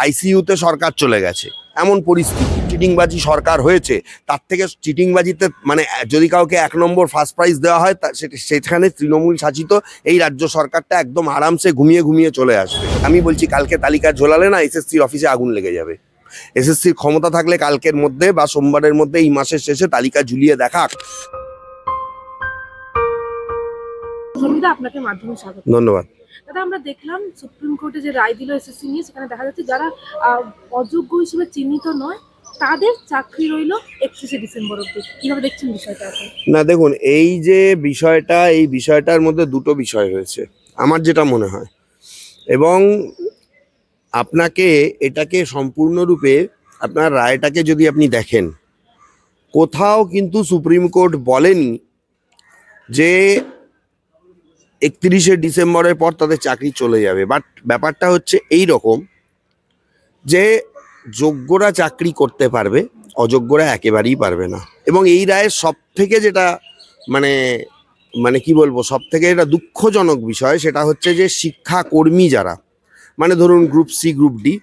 আইসিইউতে সরকার চলে গেছে, এমন পরিস্থিতি। চিটিংবাজি সরকার হয়েছে, তার থেকে চিটিংবাজিতে মানে যদি কাউকে 1 নম্বর ফার্স্ট প্রাইজ দেওয়া হয় সেখানে তৃণমূল শাসিত এই রাজ্য সরকারটা একদম আরামসে ঘুমিয়ে ঘুমিয়ে চলে আসবে। আমি বলছি কালকে তালিকা ঝোলালে না এসএসসির অফিসে আগুন লেগে যাবে। এসএসসির ক্ষমতা থাকলে কালকের মধ্যে বা সোমবারের মধ্যে এই মাসের শেষে তালিকা ঝুলিয়ে দেখাক। আপনাকে মাধ্যমে স্বাগত। ধন্যবাদ। দাদা, আমরা দেখলাম সুপ্রিম কোর্টে যে রায় দিল এসএসসি নিয়ে, সেখানে দেখা যাচ্ছে যারা অযোগ্য হিসেবে চিহ্নিত নয় তাদের চাকরি রইল 31শে ডিসেম্বর অবধি। কিভাবে দেখছেন বিষয়টা? না দেখুন, এই যে বিষয়টা, এই বিষয়টার মধ্যে দুটো বিষয় হয়েছে আমার যেটা মনে হয়, এবং আপনাকে এটাকে সম্পূর্ণরূপে আপনার রায়টাকে যদি আপনি দেখেন, কোথাও কিন্তু সুপ্রিম কোর্ট বলেনি যে 31শে ডিসেম্বরের পর তাদের চাকরি চলে যাবে। বাট ব্যাপারটা হচ্ছে এই রকম যে যোগ্যরা চাকরি করতে পারবে, অযোগ্যরা একেবারেই পারবে না। এবং এই রায়ের সব থেকে যেটা মানে মানে কি বলবো, সব থেকে এটা দুঃখজনক বিষয় সেটা হচ্ছে যে শিক্ষাকর্মী যারা, মানে ধরুন গ্রুপ সি গ্রুপ ডি,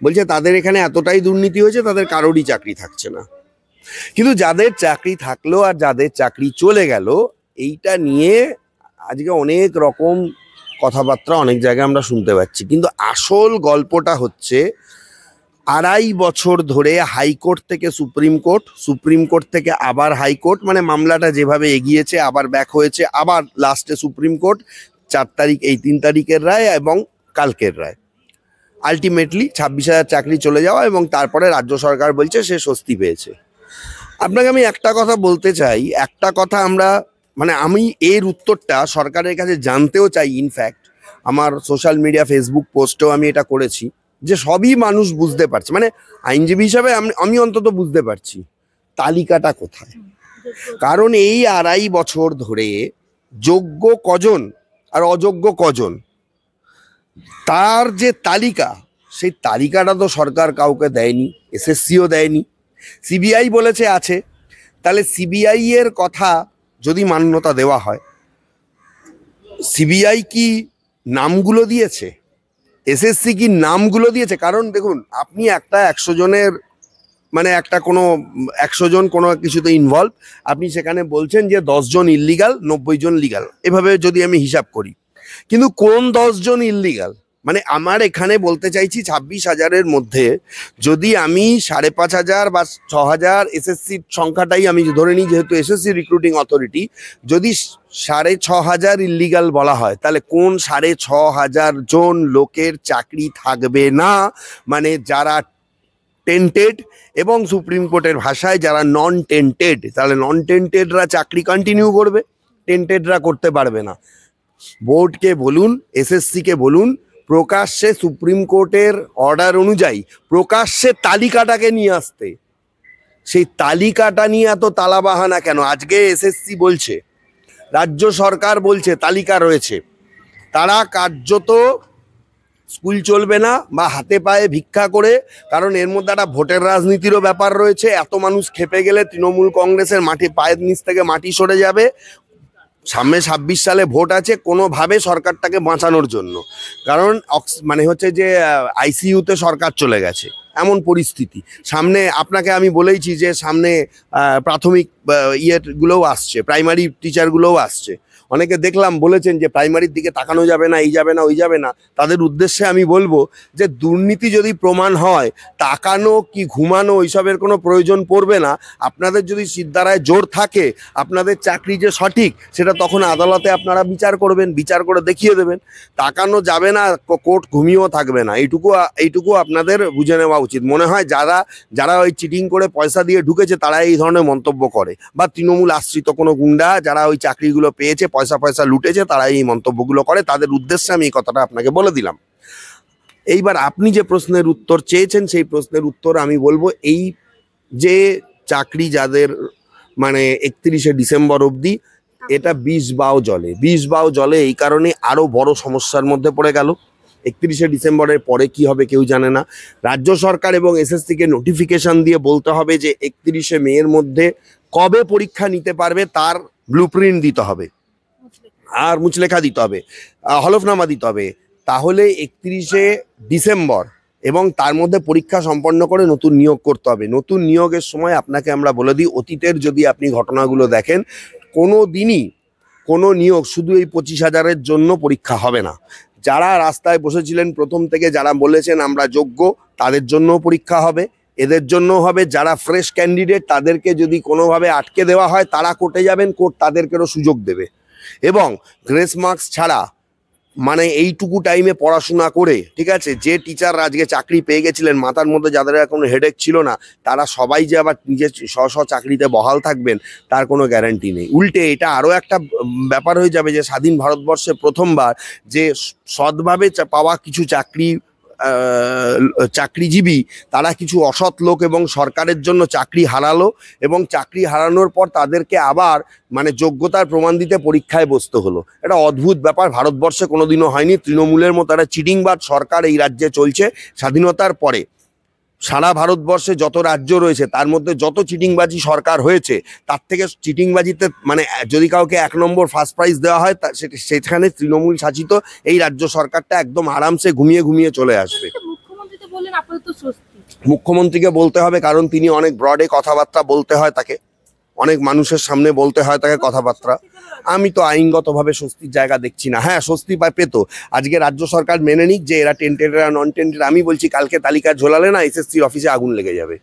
বলছে তাদের এখানে এতটাই দুর্নীতি হয়েছে তাদের কারোরই চাকরি থাকছে না। কিন্তু যাদের চাকরি থাকলো আর যাদের চাকরি চলে গেল, এইটা নিয়ে আজকে অনেক রকম কথাবার্তা অনেক জায়গায় আমরা শুনতে পাচ্ছি। কিন্তু আসল গল্পটা হচ্ছে 2.5 বছর ধরে হাইকোর্ট থেকে সুপ্রিম কোর্ট, সুপ্রিম কোর্ট থেকে আবার হাইকোর্ট, মানে মামলাটা যেভাবে এগিয়েছে আবার ব্যাক হয়েছে, আবার লাস্টে সুপ্রিম কোর্ট 4 তারিখ, এই 3 তারিখের রায় এবং কালকের রায়, আলটিমেটলি 26,000 চাকরি চলে যাওয়া, এবং তারপরে রাজ্য সরকার বলছে সে স্বস্তি পেয়েছে। আপনাকে আমি একটা কথা বলতে চাই, একটা কথা আমরা মানে আমি এর উত্তরটা সরকারের কাছে জানতেও চাই। ইনফ্যাক্ট আমার সোশ্যাল মিডিয়া ফেসবুক পোস্টেও আমি এটা করেছি যে সবই মানুষ বুঝতে পারছে, মানে আইনজীবী হিসাবে আমি অন্তত বুঝতে পারছি তালিকাটা কোথায়। কারণ এই 2.5 বছর ধরে যোগ্য কজন আর অযোগ্য কজন, তার যে তালিকা, সেই তালিকাটা তো সরকার কাউকে দেয়নি, এসএসসিও দেয়নি। সিবিআই বলেছে আছে, তাহলে সিবিআই এর কথা যদি মান্যতা দেওয়া হয়, সিবিআই কি নামগুলো দিয়েছে? এসএসসি কি নামগুলো দিয়েছে? কারণ দেখুন, আপনি একটা 100 জনের মানে একটা কোনো 100 জন কোনো কিছুতে ইনভলভ, আপনি সেখানে বলছেন যে 10 জন ইল্লিগাল, 90 জন লিগাল, এভাবে যদি আমি হিসাব করি, কিন্তু কোন 10 জন ইল্লিগাল? মানে আমার এখানে বলতে চাইছি 26,000-এর মধ্যে যদি আমি 5,500 বা 6,000 এসএসসির সংখ্যাটাই আমি ধরে নিই, যেহেতু এসএসসি রিক্রুটিং অথরিটি, যদি 6,500 ইল্লিগাল বলা হয়, তাহলে কোন 6,500 জন লোকের চাকরি থাকবে না? মানে যারা টেন্টেড এবং সুপ্রিম কোর্টের ভাষায় যারা নন টেন্টেড, তাহলে নন টেন্টেডরা চাকরি কন্টিনিউ করবে, টেন্টেডরা করতে পারবে না। বোর্ডকে বলুন, এসএসসিকে বলুন, প্রকাশ্যে সুপ্রিম কোর্টের অর্ডার অনুযায়ী প্রকাশ্যে তালিকাটাকে নিয়ে আসতে। সেই তালিকাটা নিয়ে এত তালাবাহানা কেন? আজকে এসএসসি বলছে, রাজ্য সরকার বলছে তালিকা রয়েছে, তারা কার্যত স্কুল চলবে না বা হাতে পায়ে ভিক্ষা করে, কারণ এর মধ্যে একটা ভোটের রাজনীতিরও ব্যাপার রয়েছে। এত মানুষ খেপে গেলে তৃণমূল কংগ্রেসের পায়ের নিচ থেকে মাটি সরে যাবে। সামনে 26 সালে ভোট আছে, কোনোভাবে সরকারটাকে বাঁচানোর জন্য, কারণ মানে হচ্ছে যে আইসিইউতে সরকার চলে গেছে, এমন পরিস্থিতি। সামনে আপনাকে আমি বলেইছি যে সামনে প্রাথমিক ইয়েগুলোও আসছে, প্রাইমারি টিচারগুলোও আসছে। অনেকে দেখলাম বলেছেন যে প্রাইমারির দিকে তাকানো যাবে না, এই যাবে না, ওই যাবে না। তাদের উদ্দেশ্যে আমি বলবো যে দুর্নীতি যদি প্রমাণ হয়, তাকানো কি ঘুমানো ওইসবের কোনো প্রয়োজন পড়বে না। আপনাদের যদি সিদ্ধারায় জোর থাকে, আপনাদের চাকরি যে সঠিক সেটা তখন আদালতে আপনারা বিচার করবেন, বিচার করে দেখিয়ে দেবেন। তাকানো যাবে না, কোর্ট ঘুমিয়েও থাকবে না, এইটুকু আপনাদের বুঝে নেওয়া উচিত। মনে হয় যারা ওই চিটিং করে পয়সা দিয়ে ঢুকেছে তারা এই ধরনের মন্তব্য করে, বা তৃণমূল আশ্রিত কোনো গুন্ডা যারা ওই চাকরিগুলো পেয়েছে, পয়সা লুটেছে, তারা এই মন্তব্যগুলো করে। তাদের উদ্দেশ্যে আমি এই কথাটা আপনাকে বলে দিলাম। এইবার আপনি যে প্রশ্নের উত্তর চেয়েছেন, সেই প্রশ্নের উত্তর আমি বলবো, এই যে চাকরি যাদের মানে 31শে ডিসেম্বর অবধি, এটা 20 বাও জলে। এই কারণে আরো বড় সমস্যার মধ্যে পড়ে গেল। 31শে ডিসেম্বরের পরে কি হবে কেউ জানে না। রাজ্য সরকার এবং এসএসসিকে নোটিফিকেশন দিয়ে বলতে হবে যে 31শে মের মধ্যে কবে পরীক্ষা নিতে পারবে তার ব্লুপ্রিন্ট দিতে হবে, আর মুচলেখা দিতে হবে, হলফনামা দিতে হবে। তাহলে 31শে ডিসেম্বর এবং তার মধ্যে পরীক্ষা সম্পন্ন করে নতুন নিয়োগ করতে হবে। নতুন নিয়োগের সময় আপনাকে আমরা বলে দিই, অতীতের যদি আপনি ঘটনাগুলো দেখেন, কোনো দিনই কোনো নিয়োগ শুধু এই 25,000-এর জন্য পরীক্ষা হবে না। যারা রাস্তায় বসেছিলেন প্রথম থেকে, যারা বলেছেন আমরা যোগ্য, তাদের জন্যও পরীক্ষা হবে, এদের জন্য হবে। যারা ফ্রেশ ক্যান্ডিডেট তাদেরকে যদি কোনোভাবে আটকে দেওয়া হয়, তারা কোর্টে যাবেন, কোর্ট তাদেরকেও সুযোগ দেবে। এবং গ্রেস মার্কস ছাড়া মানে এইটুকু টাইমে পড়াশোনা করে, ঠিক আছে, যে টিচাররা আজকে চাকরি পেয়ে গেছিলেন, মাথার মধ্যে যাদের কোনো হেডেক ছিল না, তারা সবাই যে আবার নিজের স্ব চাকরিতে বহাল থাকবেন তার কোনো গ্যারান্টি নেই। উল্টে এটা আরও একটা ব্যাপার হয়ে যাবে যে স্বাধীন ভারতবর্ষে প্রথমবার যে সৎভাবে পাওয়া কিছু চাকরিজীবী তারা কিছু অসৎ লোক এবং সরকারের জন্য চাকরি হারালো, এবং চাকরি হারানোর পর তাদেরকে আবার মানে যোগ্যতার প্রমাণ দিতে পরীক্ষায় বসতে হলো। এটা অদ্ভুত ব্যাপার, ভারতবর্ষে কোনোদিনও হয়নি। তৃণমূলের মতো একটা চিটিংবাজ সরকার এই রাজ্যে চলছে স্বাধীনতার পরে। সারা ভারতবর্ষে যত রাজ্য রয়েছে তার মধ্যে যত চিটিংবাজি সরকার হয়েছে, তার থেকে চিটিংবাজিতে মানে যদি কাউকে 1 নম্বর ফার্স্ট প্রাইজ দেওয়া হয়, সেখানে তৃণমূল শাসিত এই রাজ্য সরকারটা একদম আরামসে ঘুমিয়ে ঘুমিয়ে চলে আসবে। মুখ্যমন্ত্রী তো বললেন আপাতত স্বস্তি। মুখ্যমন্ত্রীকে বলতে হবে, কারণ তিনি অনেক ব্রডে কথাবার্তা বলতে হয় তাকে, অনেক মানুষের সামনে বলতে হয় তাকে কথাবার্তা। আমি তো আইনগতভাবে স্বস্তির জায়গা দেখছি না। হ্যাঁ, স্বস্তি পেতো আজকে রাজ্য সরকার মেনে নিক যে এরা টেন্টেড এরা নন টেন্টেড। আমি বলছি কালকে তালিকা ঝোলালে না এসএসসির অফিসে আগুন লেগে যাবে।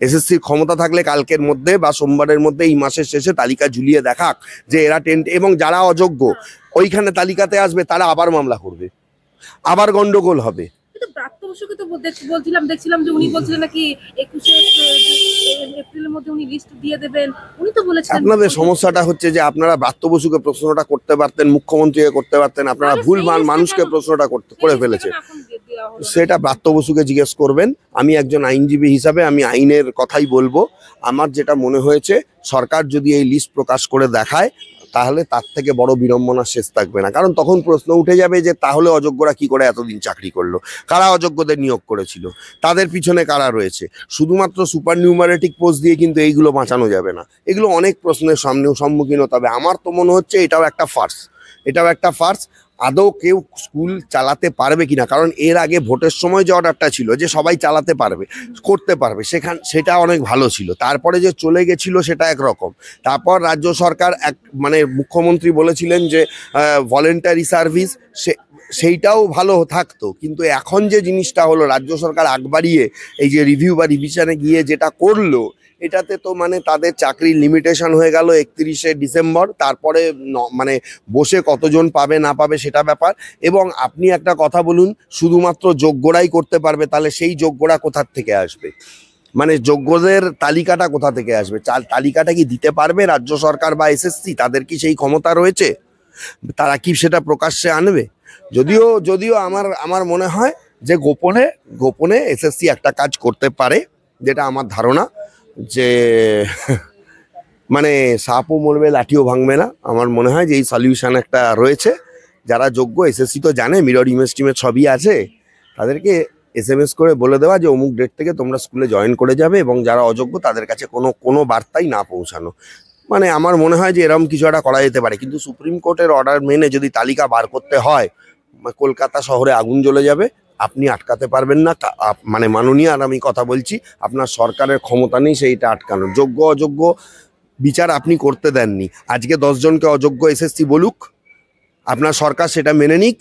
এসএসসির ক্ষমতা থাকলে কালকের মধ্যে বা সোমবারের মধ্যে এই মাসের শেষে তালিকা ঝুলিয়ে দেখাক যে এরা টেন্ট, এবং যারা অযোগ্য ওইখানে তালিকাতে আসবে তারা আবার মামলা করবে, আবার গন্ডগোল হবে। কিন্তু ব্রাত্য বসুকে তো দেখছিলাম যে উনি বলছিলেন নাকি 21শে এপ্রিলের মধ্যে উনি লিস্ট দিয়ে দেবেন, উনি তো বলেছেন। আপনাদের সমস্যাটা হচ্ছে যে আপনারা ব্রাত্য বসুকে প্রশ্নটা করতে পারতেন, মুখ্যমন্ত্রীকে করতে পারতেন, আপনারা ভুল মানুষকে প্রশ্নটা করে ফেলেছে। সেটা ব্রাত্য বসুকে জিজ্ঞেস করবেন। আমি একজন আইনজীবী হিসাবে আমি আইনের কথাই বলবো। আমার যেটা মনে হয়েছে, সরকার যদি এই লিস্ট প্রকাশ করে দেখায় তাহলে তার থেকে বড় বিড়ম্বনার শেষ থাকবে না। কারণ তখন প্রশ্ন উঠে যাবে যে তাহলে অযোগ্যরা কি করে এতদিন চাকরি করলো, কারা অযোগ্যদের নিয়োগ করেছিল, তাদের পিছনে কারা রয়েছে। শুধুমাত্র সুপার নিউমারেটিক পোস্ট দিয়ে কিন্তু এইগুলো বাঁচানো যাবে না। এগুলো অনেক প্রশ্নের সম্মুখীন হতে হবে। আমার তো মনে হচ্ছে এটাও একটা ফার্স। আদৌ কেউ স্কুল চালাতে পারবে কিনা, কারণ এর আগে ভোটের সময় যে অর্ডারটা ছিল যে সবাই চালাতে পারবে, করতে পারবে, সেটা অনেক ভালো ছিল। তারপরে যে চলে গেছিল সেটা একরকম। তারপর রাজ্য সরকার মানে মুখ্যমন্ত্রী বলেছিলেন যে ভলেন্টারি সার্ভিস, সেইটাও ভালো থাকতো। কিন্তু এখন যে জিনিসটা হলো, রাজ্য সরকার আগ বাড়িয়ে এই যে রিভিউ বা রিভিশনে গিয়ে যেটা করলো, এটাতে তো মানে তাদের চাকরির লিমিটেশন হয়ে গেল 31শে ডিসেম্বর। তারপরে মানে বসে কতজন পাবে না পাবে সেটা ব্যাপার। এবং আপনি একটা কথা বলুন, শুধুমাত্র যোগ্যরাই করতে পারবে, তাহলে সেই যোগ্যরা কোথার থেকে আসবে? মানে যোগ্যদের তালিকাটা কোথা থেকে আসবে? তালিকাটা কি দিতে পারবে রাজ্য সরকার বা এসএসসি? তাদের কি সেই ক্ষমতা রয়েছে? তারা কি সেটা প্রকাশ্যে আনবে? যদিও আমার মনে হয় যে গোপনে এসএসসি একটা কাজ করতে পারে, যেটা আমার ধারণা, যে মানে সাপও মরবে লাঠিও ভাঙবে না। আমার মনে হয় যে এই সলিউশন একটা রয়েছে। যারা যোগ্য, এসএসসি তো জানে, মিরর ইমেজ টিমের সবই আছে, তাদেরকে SMS করে বলে দেওয়া যে অমুক ডেট থেকে তোমরা স্কুলে জয়েন করে যাবে, এবং যারা অযোগ্য তাদের কাছে কোনো বার্তাই না পৌঁছানো। মানে আমার মনে হয় যে এরকম কিছু একটা করা যেতে পারে। কিন্তু সুপ্রিম কোর্টের অর্ডার মেনে যদি তালিকা বার করতে হয়, কলকাতা শহরে আগুন জ্বলে যাবে, আপনি আটকাতে পারবেন না। মানে মাননীয়, আর আমি কথা বলছি, আপনার সরকারের ক্ষমতা নেই সেইটা আটকানোর। যোগ্য অযোগ্য বিচার আপনি করতে দেননি। আজকে 10 জনকে অযোগ্য এসএসসি বলুক, আপনার সরকার সেটা মেনে নিক।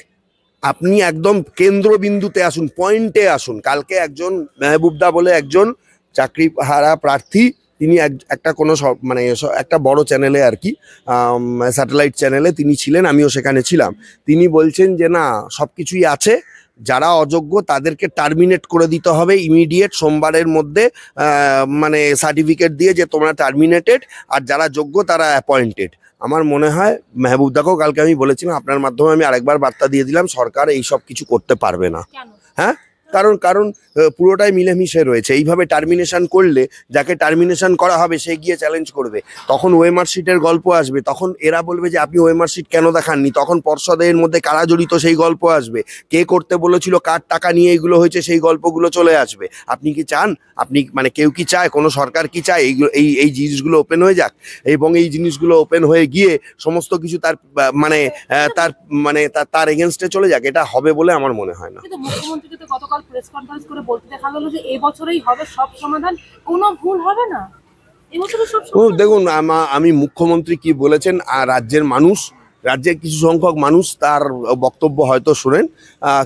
আপনি একদম কেন্দ্রবিন্দুতে আসুন, পয়েন্টে আসুন। কালকে একজন মেহবুবদা বলে একজন চাকরি হারা প্রার্থী, তিনি একটা মানে একটা বড় চ্যানেলে আর কি, স্যাটেলাইট চ্যানেলে তিনি ছিলেন, আমিও সেখানে ছিলাম। তিনি বলছেন যে না, সব কিছুই আছে, যারা অযোগ্য তাদেরকে টার্মিনেট করে দিতে হবে ইমিডিয়েট, সোমবারের মধ্যে মানে সার্টিফিকেট দিয়ে যে তোমরা টার্মিনেটেড, আর যারা যোগ্য তারা অ্যাপয়েন্টেড। আমার মনে হয় মেহবুবদাকেও কালকে আমি বলেছিলাম, আপনার মাধ্যমে আমি আরেকবার বার্তা দিয়ে দিলাম, সরকার এই সব কিছু করতে পারবে না। হ্যাঁ, কারণ পুরোটাই মিলেমিশে রয়েছে। এইভাবে টার্মিনেশন করলে যাকে টার্মিনেশন করা হবে সে গিয়ে চ্যালেঞ্জ করবে, তখন ওএমআর শিটের গল্প আসবে, তখন এরা বলবে যে আপনি ওএমআর শিট কেন দেখাননি, তখন পর্ষদের মধ্যে কারা জড়িত সেই গল্প আসবে, কে করতে বলেছিল, কার টাকা নিয়ে এগুলো হয়েছে সেই গল্পগুলো চলে আসবে। আপনি কি চান, মানে কেউ কি চায়, কোনো সরকার কি চায় এই জিনিসগুলো ওপেন হয়ে যাক, এবং এই জিনিসগুলো ওপেন হয়ে গিয়ে সমস্ত কিছু তার এগেনস্টে চলে যাক? এটা হবে বলে আমার মনে হয় না। গতকাল প্রেস কনফারেন্স করে বলতে দেখা গেল যে এবছরেই হবে সব সমাধান, কোনো ভুল হবে না, এবছরে সব সমাধান। দেখুন আমি মুখ্যমন্ত্রী কি বলেছেন আর রাজ্যের কিছু সংখ্যক মানুষ তার বক্তব্য হয়তো শোনেন,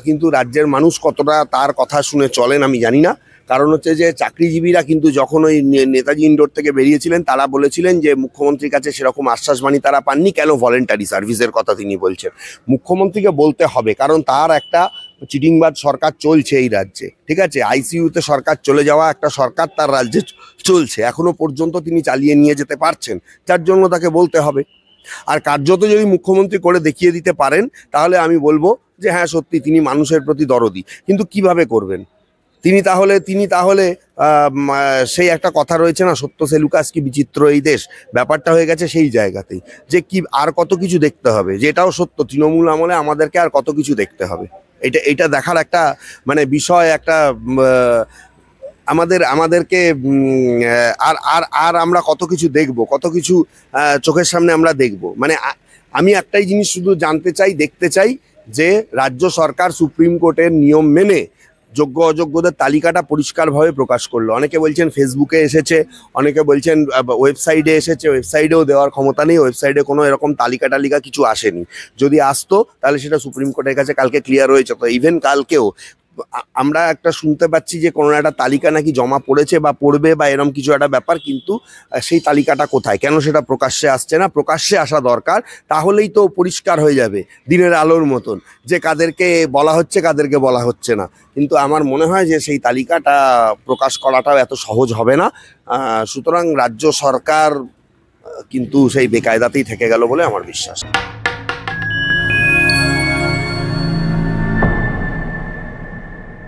কিন্তু রাজ্যের মানুষ কতটা তার কথা শুনে চলেন আমি জানি না। কারণ হচ্ছে যে চাকরিজীবীরা কিন্তু যখন ওই নেতাজি ইন্ডোর থেকে বেরিয়েছিলেন তারা বলেছিলেন যে মুখ্যমন্ত্রীর কাছে সেরকম আশ্বাসবাণী তারা পাননি, কেন ভলেন্টারি সার্ভিসের কথা তিনি বলছেন। মুখ্যমন্ত্রীকে বলতে হবে, কারণ তার একটা চিটিংবাজ সরকার চলছে এই রাজ্যে, ঠিক আছে। আইসিইউতে সরকার চলে যাওয়া একটা সরকার তার রাজ্যে চলছে, এখনো পর্যন্ত তিনি চালিয়ে নিয়ে যেতে পারছেন, যার জন্য তাকে বলতে হবে। আর কার্যত যদি মুখ্যমন্ত্রী করে দেখিয়ে দিতে পারেন তাহলে আমি বলবো যে হ্যাঁ সত্যি তিনি মানুষের প্রতি দরদি। কিন্তু কিভাবে করবেন তিনি তাহলে সেই একটা কথা রয়েছে না, সত্য সে লুকাস কি বিচিত্র এই দেশ, ব্যাপারটা হয়ে গেছে সেই জায়গাতেই যে কি আর কত কিছু দেখতে হবে। যেটাও সত্য, তৃণমূল আমলে আমাদেরকে আর কত কিছু দেখতে হবে, এটা দেখার একটা মানে বিষয়, একটা আমাদেরকে আর আর আর আমরা কত কিছু দেখব, কত কিছু চোখের সামনে আমরা দেখব। মানে আমি একটাই জিনিস শুধু জানতে চাই, দেখতে চাই যে রাজ্য সরকার সুপ্রিম কোর্টের নিয়ম মেনে যোগ্য অযোগ্যদের তালিকাটা পরিষ্কারভাবে প্রকাশ করলো। অনেকে বলছেন ফেসবুকে এসেছে, অনেকে বলছেন ওয়েবসাইটে এসেছে, ওয়েবসাইটেও দেওয়ার ক্ষমতা নেই, ওয়েবসাইটে কোনো এরকম তালিকা কিছু আসেনি। যদি আসতো তাহলে সেটা সুপ্রিম কোর্টের কাছে কালকে ক্লিয়ার হয়েছে। তো ইভেন কালকেও আমরা একটা শুনতে পাচ্ছি যে কোনো একটা তালিকা নাকি জমা পড়েছে বা পড়বে বা এরকম কিছু একটা ব্যাপার, কিন্তু সেই তালিকাটা কোথায়, কেন সেটা প্রকাশ্যে আসছে না? প্রকাশ্যে আসা দরকার, তাহলেই তো পরিষ্কার হয়ে যাবে দিনের আলোর মতন যে কাদেরকে বলা হচ্ছে কাদেরকে বলা হচ্ছে না। কিন্তু আমার মনে হয় যে সেই তালিকাটা প্রকাশ করাটাও এত সহজ হবে না। সুতরাং রাজ্য সরকার কিন্তু সেই বেকায়দাতেই থেকে গেল বলে আমার বিশ্বাস।